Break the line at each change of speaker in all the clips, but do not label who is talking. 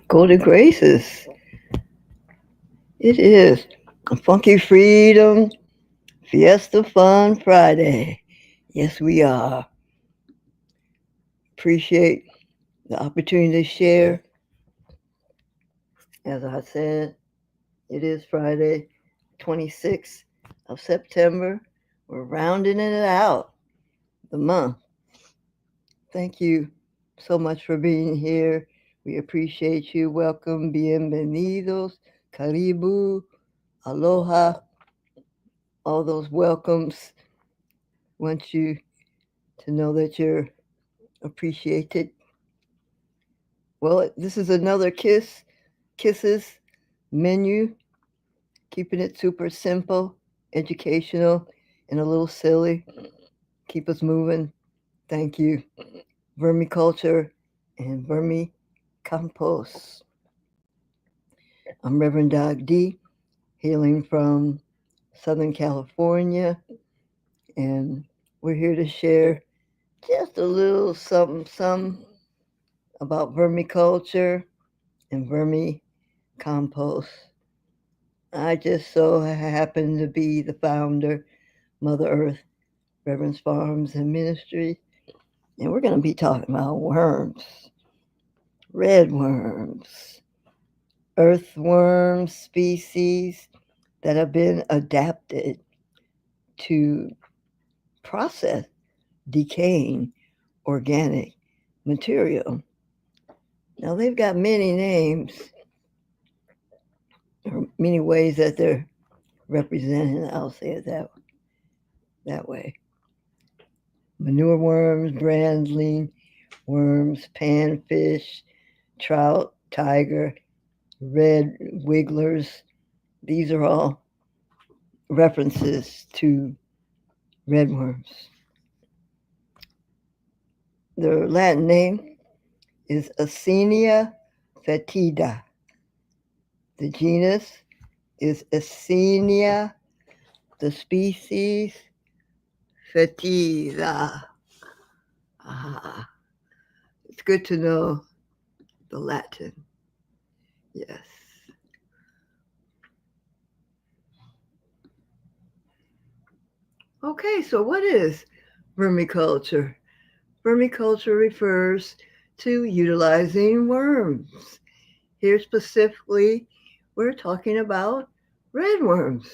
Golden Graces. It is Funky Freedom Fiesta Fun Friday. Yes, we are. Appreciate the opportunity to share. As I said, it is Friday, 26th of September. We're rounding it out, the month. Thank you so much for being here. We appreciate you. Welcome. Bienvenidos. Karibu. Aloha. All those welcomes. Want you to know that you're appreciated. Well, this is another Kisses menu. Keeping it super simple, educational, and a little silly. Keep us moving. Thank you. Vermiculture and Vermicompost. I'm RevDocD, hailing from Southern California, and we're here to share just a little something about vermiculture and vermicompost. I just so happen to be the founder, Mother Earth, Reverence Farms and Ministry, and we're going to be talking about worms, red worms, earthworm species that have been adapted to process decaying organic material. Now, they've got many names, or many ways that they're represented. I'll say it that way. Manure worms, brandling worms, panfish, trout, tiger, red wigglers. These are all references to redworms. The Latin name is Acinia fetida. The genus is Acinia, the species fetida. Ah, it's good to know the Latin. Yes. Okay, so what is vermiculture? Vermiculture refers to utilizing worms. Here specifically, we're talking about redworms.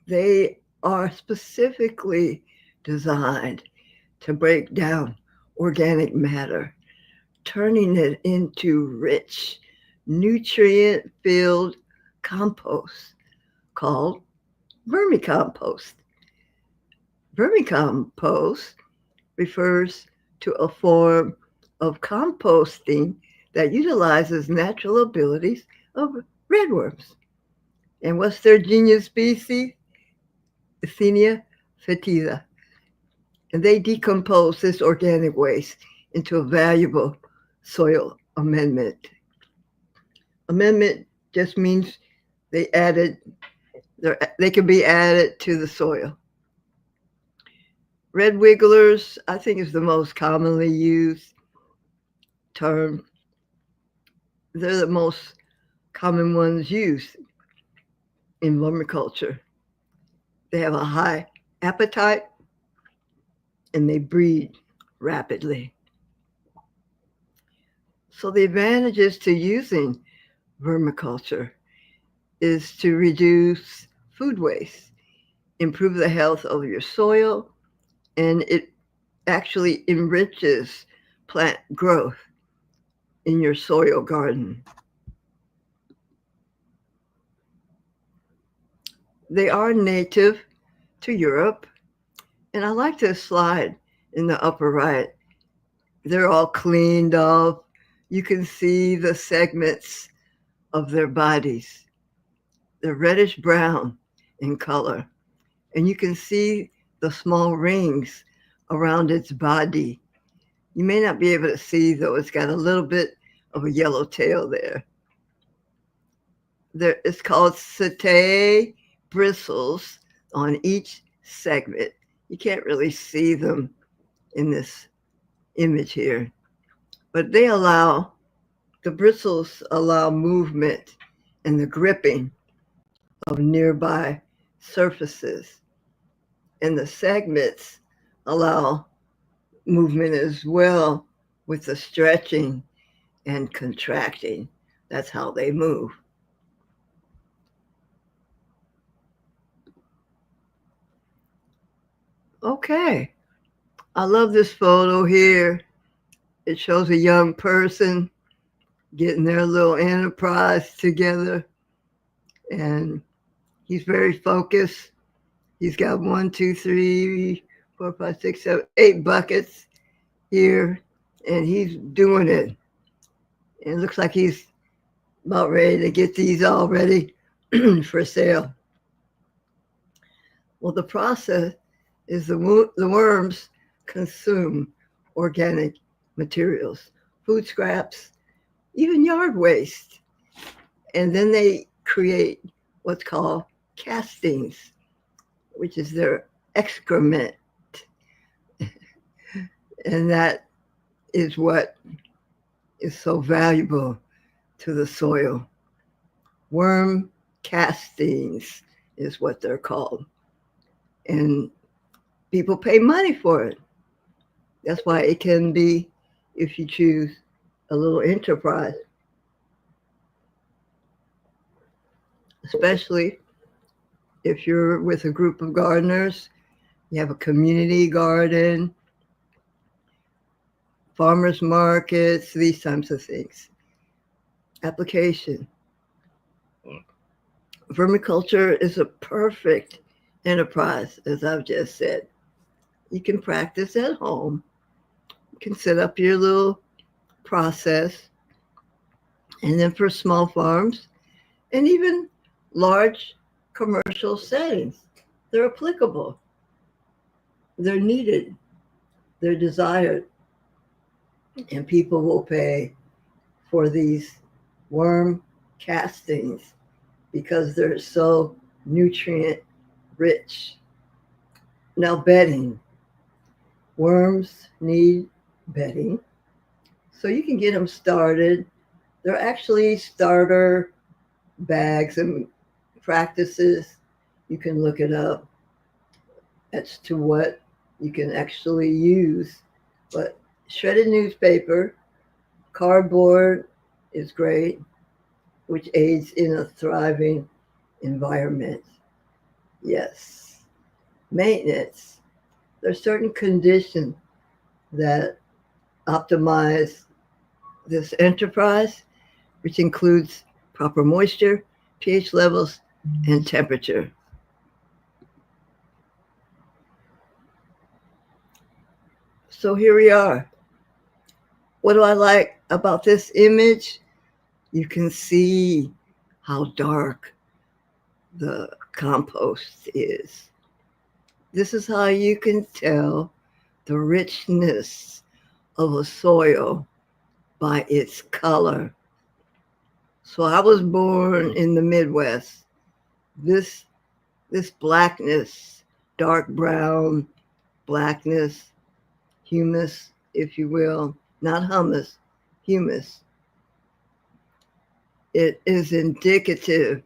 They are specifically designed to break down organic matter, turning it into rich, nutrient-filled compost called vermicompost. Vermicompost refers to a form of composting that utilizes natural abilities of redworms. And what's their genus species? Acinia fetida. And they decompose this organic waste into a valuable soil amendment. Amendment just means they can be added to the soil. Red wigglers, I think, is the most commonly used term. They're the most common ones used in vermiculture. They have a high appetite and they breed rapidly. So the advantages to using vermiculture is to reduce food waste, improve the health of your soil, and it actually enriches plant growth in your soil garden. They are native to Europe, and I like this slide in the upper right. They're all cleaned off. You can see the segments of their bodies. They're reddish brown in color, and you can see the small rings around its body. You may not be able to see, though, it's got a little bit of a yellow tail there. It's called setae bristles on each segment. You can't really see them in this image here, but the bristles allow movement and the gripping of nearby surfaces. And the segments allow movement as well with the stretching and contracting. That's how they move. Okay, I love this photo here. It shows a young person getting their little enterprise together, and he's very focused. He's got 1, 2, 3, 4, 5, 6, 7, 8 buckets here, and he's doing it. And it looks like he's about ready to get these all ready for sale. Well, the process is the worms consume organic materials, food scraps, even yard waste. And then they create what's called castings, which is their excrement. And that is what is so valuable to the soil. Worm castings is what they're called. And people pay money for it. That's why it can be, if you choose, a little enterprise. Especially if you're with a group of gardeners, you have a community garden, farmers markets, these types of things. Application. Vermiculture is a perfect enterprise, as I've just said. You can practice at home. You can set up your little process. And then for small farms and even large commercial settings, they're applicable. They're needed. They're desired. And people will pay for these worm castings because they're so nutrient rich. Now, bedding. Worms need bedding. So you can get them started. They're actually starter bags and practices. You can look it up as to what you can actually use. But shredded newspaper, cardboard is great, which aids in a thriving environment. Yes. Maintenance. There's certain conditions that optimize this enterprise, which includes proper moisture, pH levels, and temperature. So here we are. What do I like about this image? You can see how dark the compost is. This is how you can tell the richness of a soil by its color. So I was born in the Midwest. This this blackness, dark brown blackness, humus, if you will, not hummus, humus. It is indicative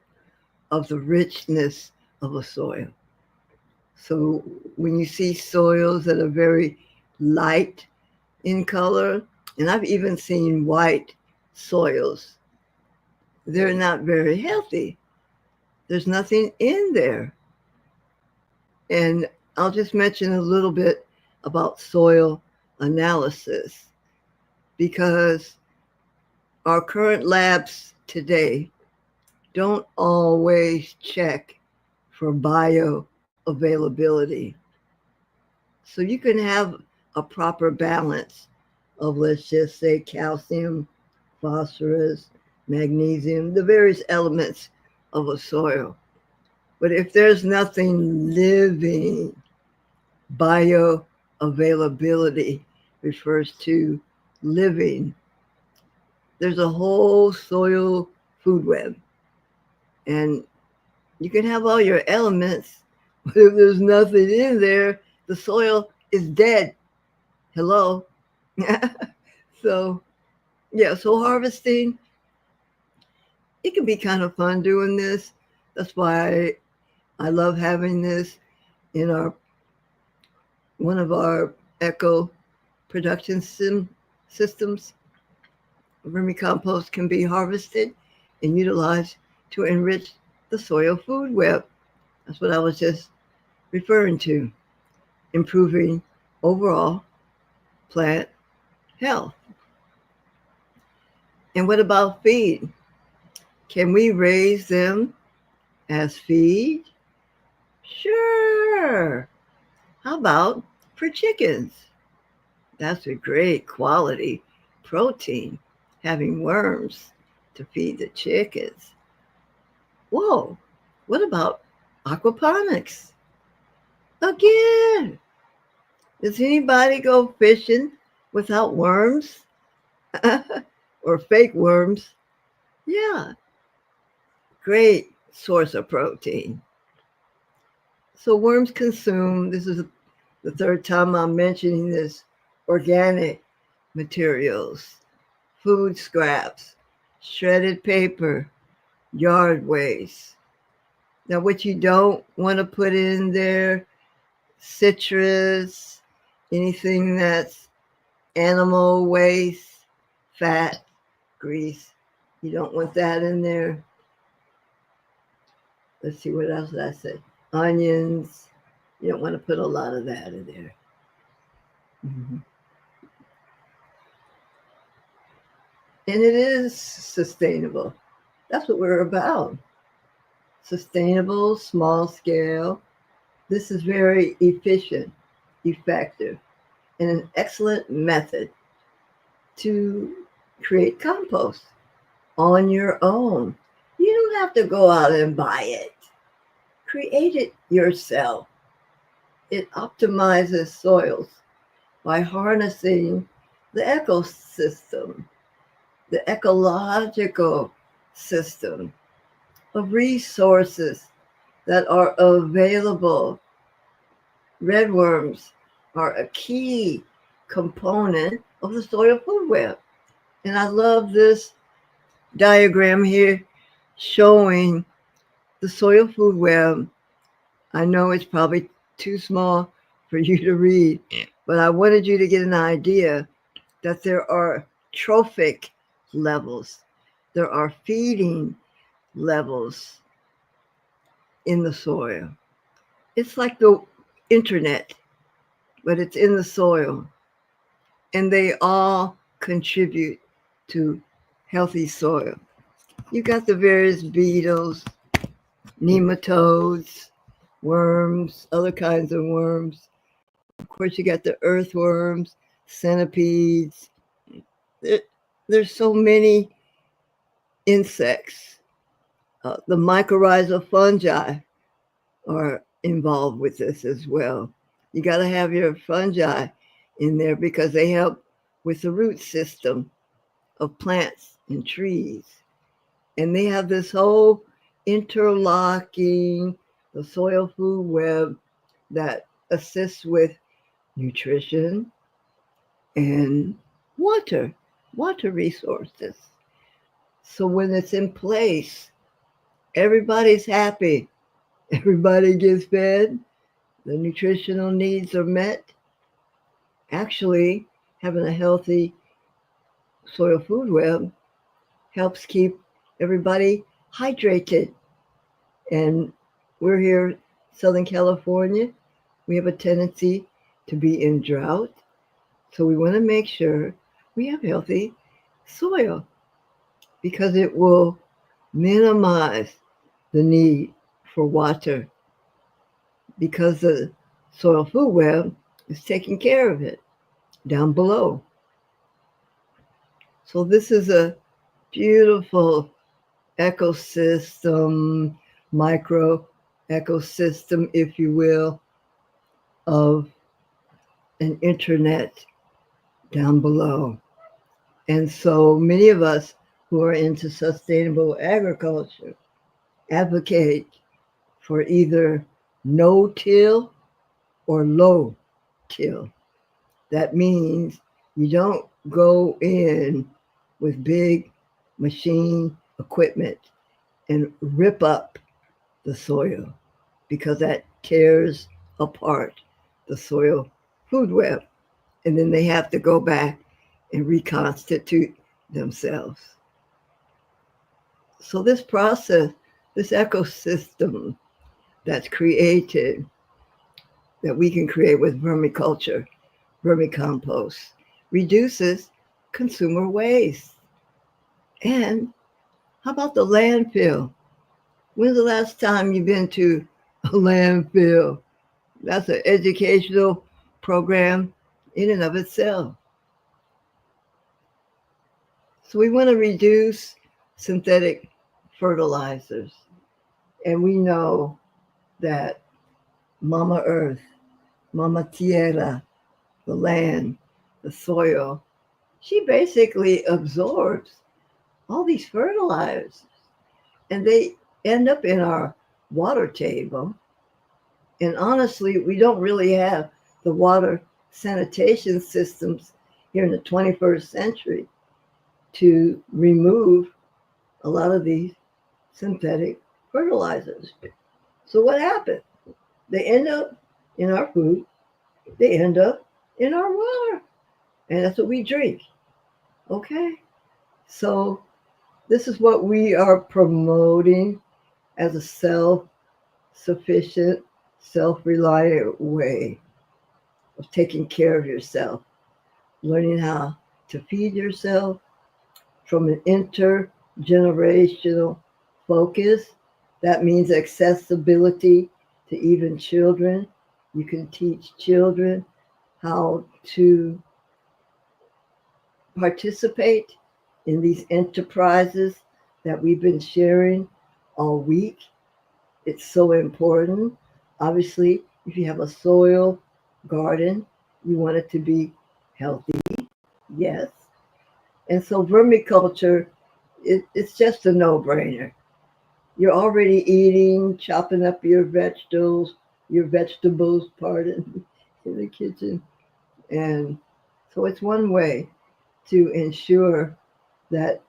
of the richness of a soil. So when you see soils that are very light in color, and I've even seen white soils, they're not very healthy. There's nothing in there. And I'll just mention a little bit about soil analysis because our current labs today don't always check for bioavailability. So you can have a proper balance of, let's just say, calcium, phosphorus, magnesium, the various elements of a soil. But if there's nothing living, bioavailability refers to living. There's a whole soil food web. And you can have all your elements, but if there's nothing in there, the soil is dead. Hello. So, yeah, so harvesting, it can be kind of fun doing this. That's why I love having this in our one of our eco production systems. Vermicompost can be harvested and utilized to enrich the soil food web. That's what I was just referring to, improving overall plant health. And what about feed? Can we raise them as feed? Sure. How about for chickens? That's a great quality protein, having worms to feed the chickens. Whoa, what about aquaponics? Again, does anybody go fishing without worms or fake worms? Yeah, great source of protein. So worms consume, this is the third time I'm mentioning this, organic materials, food scraps, shredded paper, yard waste. Now, what you don't want to put in there, citrus, anything that's animal waste, fat, grease. You don't want that in there. Let's see, what else did I say? Onions. You don't want to put a lot of that in there. Mm-hmm. And it is sustainable. That's what we're about. Sustainable, small scale. This is very efficient, effective, and an excellent method to create compost on your own. You don't have to go out and buy it. Create it yourself. It optimizes soils by harnessing the ecosystem, the ecological system of resources that are available. Redworms are a key component of the soil food web. And I love this diagram here showing the soil food web. I know it's probably too small for you to read, but I wanted you to get an idea that there are trophic levels, there are feeding levels in the soil. It's like the internet, but it's in the soil. And they all contribute to healthy soil. You got the various beetles, nematodes, worms, other kinds of worms. Of course, you got the earthworms, centipedes. There's so many insects. The mycorrhizal fungi are involved with this as well. You got to have your fungi in there because they help with the root system of plants and trees. And they have this whole interlocking, the soil food web that assists with nutrition and water, water resources. So when it's in place, everybody's happy. Everybody gets fed. The nutritional needs are met. Actually, having a healthy soil food web helps keep everybody hydrated. And we're here, Southern California. We have a tendency to be in drought. So we want to make sure we have healthy soil because it will minimize the need for water because the soil food web is taking care of it down below. So this is a beautiful ecosystem, micro ecosystem, if you will, of an internet down below. And so many of us who are into sustainable agriculture advocate for either no-till or low-till. That means you don't go in with big machine equipment and rip up the soil because that tears apart the soil food web. And then they have to go back and reconstitute themselves. So this process, this ecosystem that's created, that we can create with vermiculture, vermicompost, reduces consumer waste. And how about the landfill? When's the last time you've been to a landfill? That's an educational program in and of itself. So we want to reduce synthetic fertilizers. And we know that Mama Earth, Mama Tierra, the land, the soil, she basically absorbs all these fertilizers. And they end up in our water table. And honestly, we don't really have the water sanitation systems here in the 21st century to remove a lot of these synthetic fertilizers. So what happened? They end up in our food. They end up in our water. And that's what we drink. Okay? So this is what we are promoting as a self-sufficient, self-reliant way of taking care of yourself, learning how to feed yourself from an intergenerational focus. That means accessibility to even children. You can teach children how to participate in these enterprises that we've been sharing all week. It's so important. Obviously, if you have a soil garden, you want it to be healthy, yes. And so vermiculture, it's just a no-brainer. You're already eating, chopping up your vegetables, pardon, in the kitchen. And so it's one way to ensure that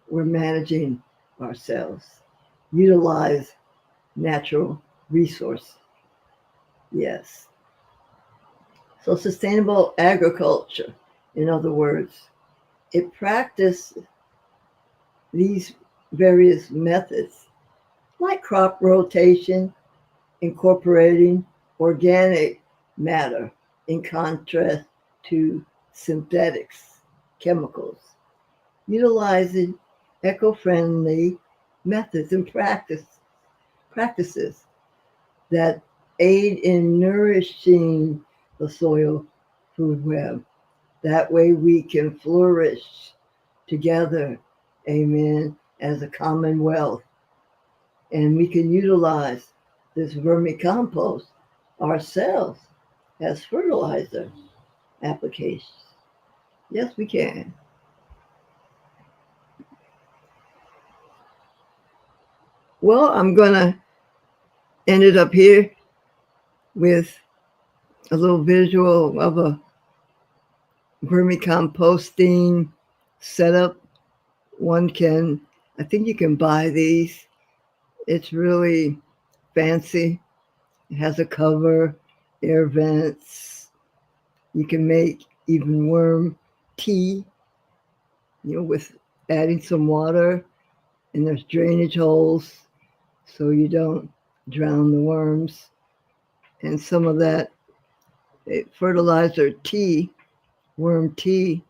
we're managing ourselves. Utilize natural resource. Yes. So sustainable agriculture, in other words, it practices these various methods like crop rotation, incorporating organic matter in contrast to synthetics, chemicals, utilizing eco-friendly methods and practices that aid in nourishing the soil food web. That way we can flourish together, amen, as a commonwealth. And we can utilize this vermicompost ourselves as fertilizer applications. Yes, we can. Well, I'm going to end it up here with a little visual of a vermicomposting setup. I think you can buy these. It's really fancy. It has a cover, air vents. You can make even worm tea, with adding some water, and there's drainage holes so you don't drown the worms. And some of that fertilizer tea, worm tea,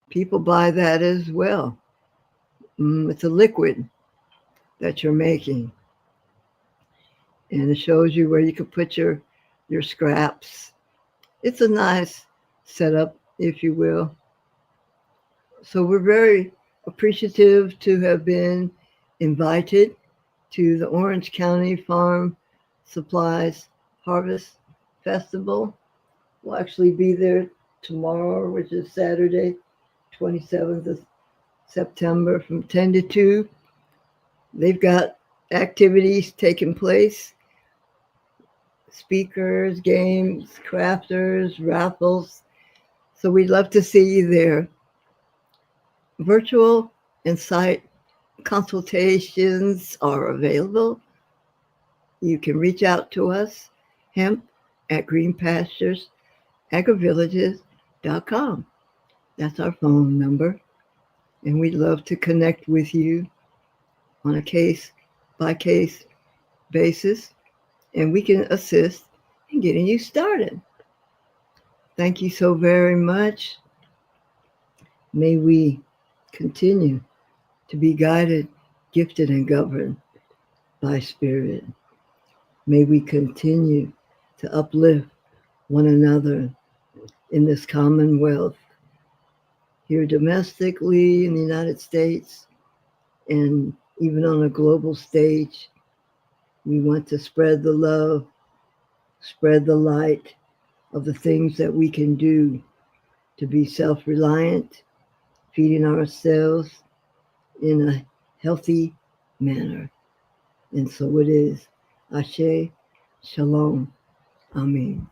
people buy that as well. It's a liquid that you're making, and it shows you where you can put your scraps. It's a nice setup, if you will. So we're very appreciative to have been invited to the Orange County Farm Supplies Harvest Festival. We'll actually be there tomorrow, which is Saturday, 27th of September from 10 to 2. They've got activities taking place, speakers, games, crafters, raffles. So we'd love to see you there. Virtual and site consultations are available. You can reach out to us, Hemp at Green Pastures AgriVillages.com. That's our phone number. And we'd love to connect with you on a case-by-case basis, and we can assist in getting you started. Thank you so very much. May we continue to be guided, gifted, and governed by Spirit. May we continue to uplift one another in this commonwealth here domestically in the United States and even on a global stage. We want to spread the love, spread the light of the things that we can do to be self-reliant, feeding ourselves in a healthy manner. And so it is. Ashe, Shalom, Amen.